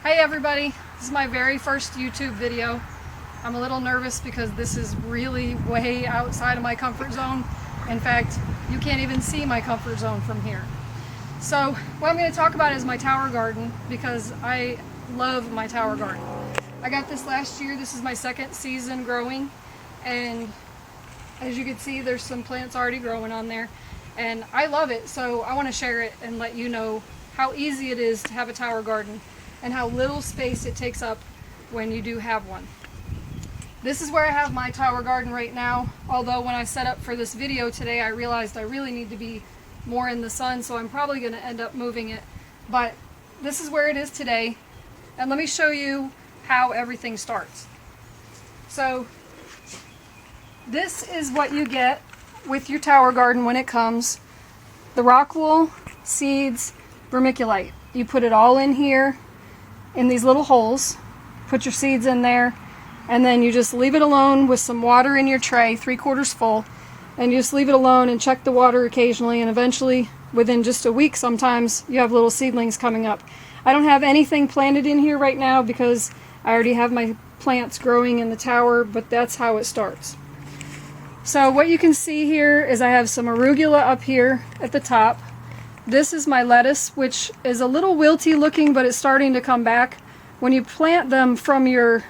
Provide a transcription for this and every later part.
Hey everybody, this is my very first YouTube video. I'm a little nervous because this is really way outside of my comfort zone. In fact, you can't even see my comfort zone from here. So what I'm going to talk about is my tower garden because I love my tower garden. I got this last year. This is my second season growing, and as you can see there's some plants already growing on there and I love it, so I want to share it and let you know how easy it is to have a tower garden and how little space it takes up when you do have one. This is where I have my tower garden right now, although when I set up for this video today I realized I really need to be more in the sun, so I'm probably going to end up moving it. But this is where it is today, and let me show you how everything starts. So this is what you get with your tower garden when it comes. The rock wool, seeds, vermiculite. You put it all in here in these little holes, put your seeds in there, and then you just leave it alone with some water in your tray, 3/4 full, and you just leave it alone and check the water occasionally, and eventually within just a week sometimes you have little seedlings coming up. I don't have anything planted in here right now because I already have my plants growing in the tower, but that's how it starts. So what you can see here is I have some arugula up here at the top. This is my lettuce, which is a little wilty looking, but it's starting to come back. When you plant them from your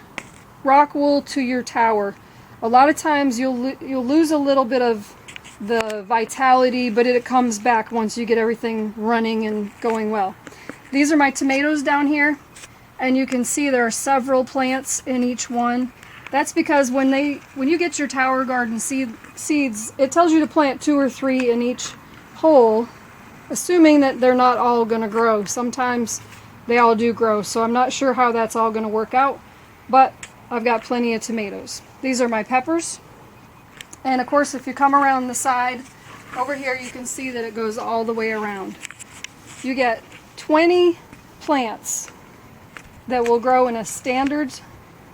rock wool to your tower, a lot of times you'll lose a little bit of the vitality, but it comes back once you get everything running and going well. These are my tomatoes down here, and you can see there are several plants in each one. That's because when you get your tower garden seeds, it tells you to plant 2 or 3 in each hole, assuming that they're not all going to grow. Sometimes they all do grow, so I'm not sure how that's all going to work out, but I've got plenty of tomatoes. These are my peppers, and of course if you come around the side over here you can see that it goes all the way around. You get 20 plants that will grow in a standard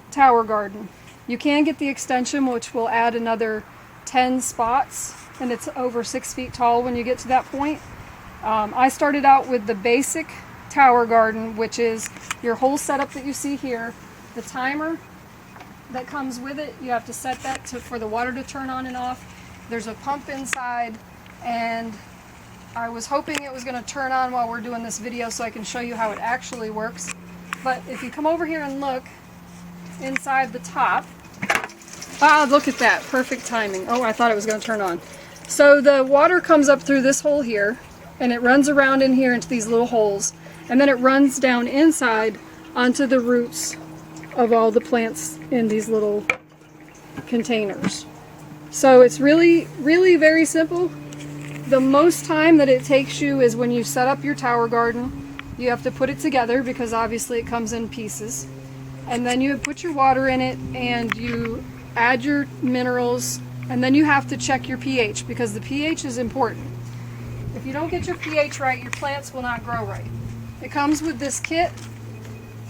tower garden. You can get the extension, which will add another 10 spots, and it's over 6 feet tall when you get to that point. I started out with the basic tower garden, which is your whole setup that you see here. The timer that comes with it, you have to set that for the water to turn on and off. There's a pump inside, and I was hoping it was going to turn on while we're doing this video so I can show you how it actually works. But if you come over here and look inside the top, look at that, perfect timing. Oh, I thought it was going to turn on. So the water comes up through this hole here, and it runs around in here into these little holes, and then it runs down inside onto the roots of all the plants in these little containers. So it's really, really very simple. The most time that it takes you is when you set up your tower garden. You have to put it together because obviously it comes in pieces, and then you put your water in it and you add your minerals, and then you have to check your pH because the pH is important. If you don't get your pH right, your plants will not grow right. It comes with this kit.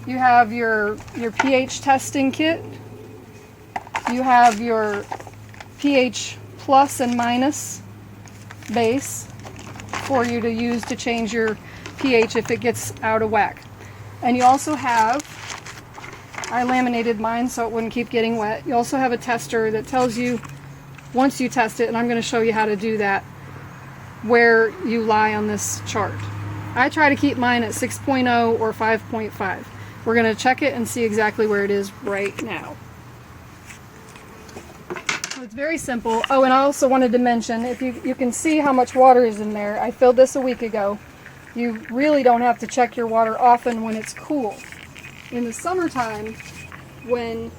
You have your pH testing kit. You have your pH plus and minus base for you to use to change your pH if it gets out of whack. And you also have, I laminated mine so it wouldn't keep getting wet. You also have a tester that tells you once you test it, and I'm going to show you how to do that, where you lie on this chart. I try to keep mine at 6.0 or 5.5. We're going to check it and see exactly where it is right now. So it's very simple. Oh, and I also wanted to mention, if you can see how much water is in there. I filled this a week ago. You really don't have to check your water often when it's cool. In the summertime, when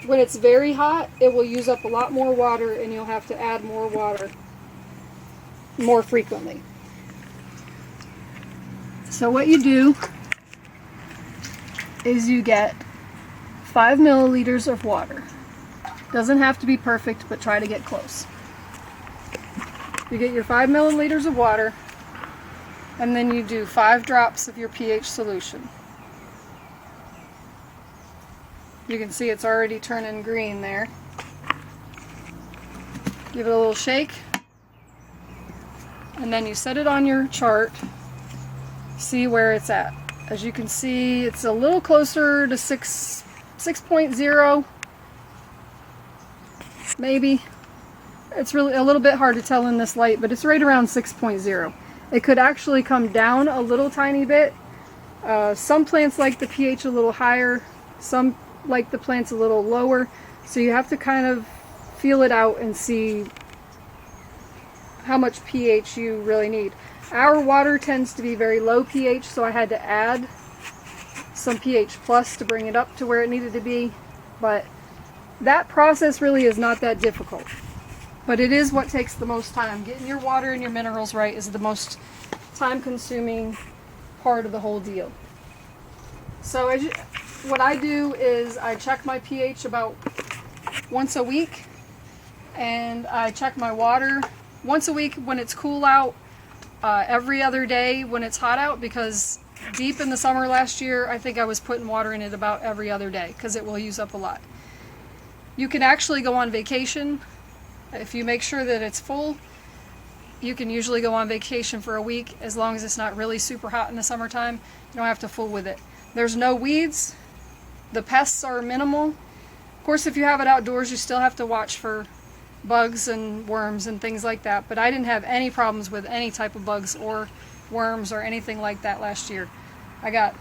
it's very hot, it will use up a lot more water and you'll have to add more water more frequently. So what you do is you get 5 milliliters of water. Doesn't have to be perfect, but try to get close. You get your 5 milliliters of water, and then you do 5 drops of your pH solution. You can see it's already turning green there. Give it a little shake, and then you set it on your chart, see where it's at. As you can see, it's a little closer to 6.0, maybe. It's really a little bit hard to tell in this light, but it's right around 6.0. It could actually come down a little tiny bit. Some plants like the pH a little higher, some like the plants a little lower, so you have to kind of feel it out and see how much pH you really need. Our water tends to be very low pH, so I had to add some pH plus to bring it up to where it needed to be, but that process really is not that difficult. But it is what takes the most time. Getting your water and your minerals right is the most time-consuming part of the whole deal. So what I do is I check my pH about once a week, and I check my water once a week when it's cool out, every other day when it's hot out, because deep in the summer last year, I think I was putting water in it about every other day because it will use up a lot. You can actually go on vacation. If you make sure that it's full, you can usually go on vacation for a week as long as it's not really super hot in the summertime. You don't have to fool with it. There's no weeds. The pests are minimal. Of course, if you have it outdoors, you still have to watch for bugs and worms and things like that. But I didn't have any problems with any type of bugs or worms or anything like that last year. I got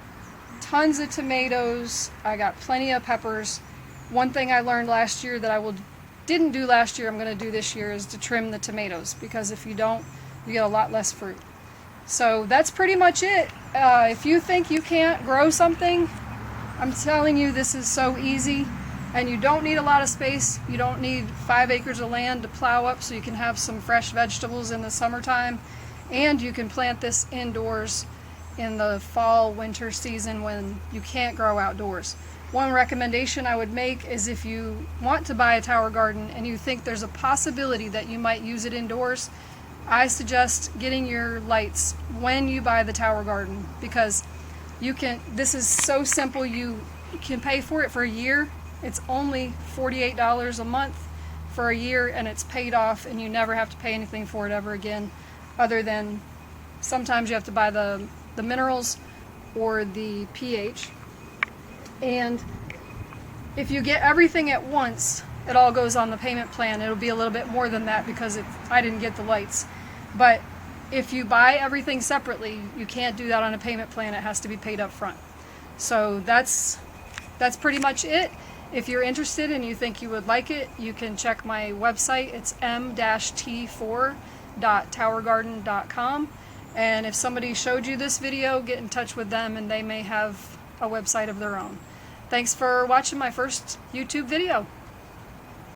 tons of tomatoes. I got plenty of peppers. One thing I learned last year that didn't do last year, I'm going to do this year, is to trim the tomatoes, because if you don't, you get a lot less fruit. So that's pretty much it. If you think you can't grow something, I'm telling you, this is so easy, and you don't need a lot of space. You don't need 5 acres of land to plow up so you can have some fresh vegetables in the summertime, and you can plant this indoors in the fall, winter season when you can't grow outdoors. One recommendation I would make is, if you want to buy a tower garden and you think there's a possibility that you might use it indoors, I suggest getting your lights when you buy the tower garden, because this is so simple. You can pay for it for a year. It's only $48 a month for a year, and it's paid off, and you never have to pay anything for it ever again, other than sometimes you have to buy the minerals or the pH. And if you get everything at once, it all goes on the payment plan. It'll be a little bit more than that because I didn't get the lights. But if you buy everything separately, you can't do that on a payment plan. It has to be paid up front. So that's pretty much it. If you're interested and you think you would like it, you can check my website. It's m-t4.towergarden.com. And if somebody showed you this video, get in touch with them and they may have a website of their own. Thanks for watching my first YouTube video.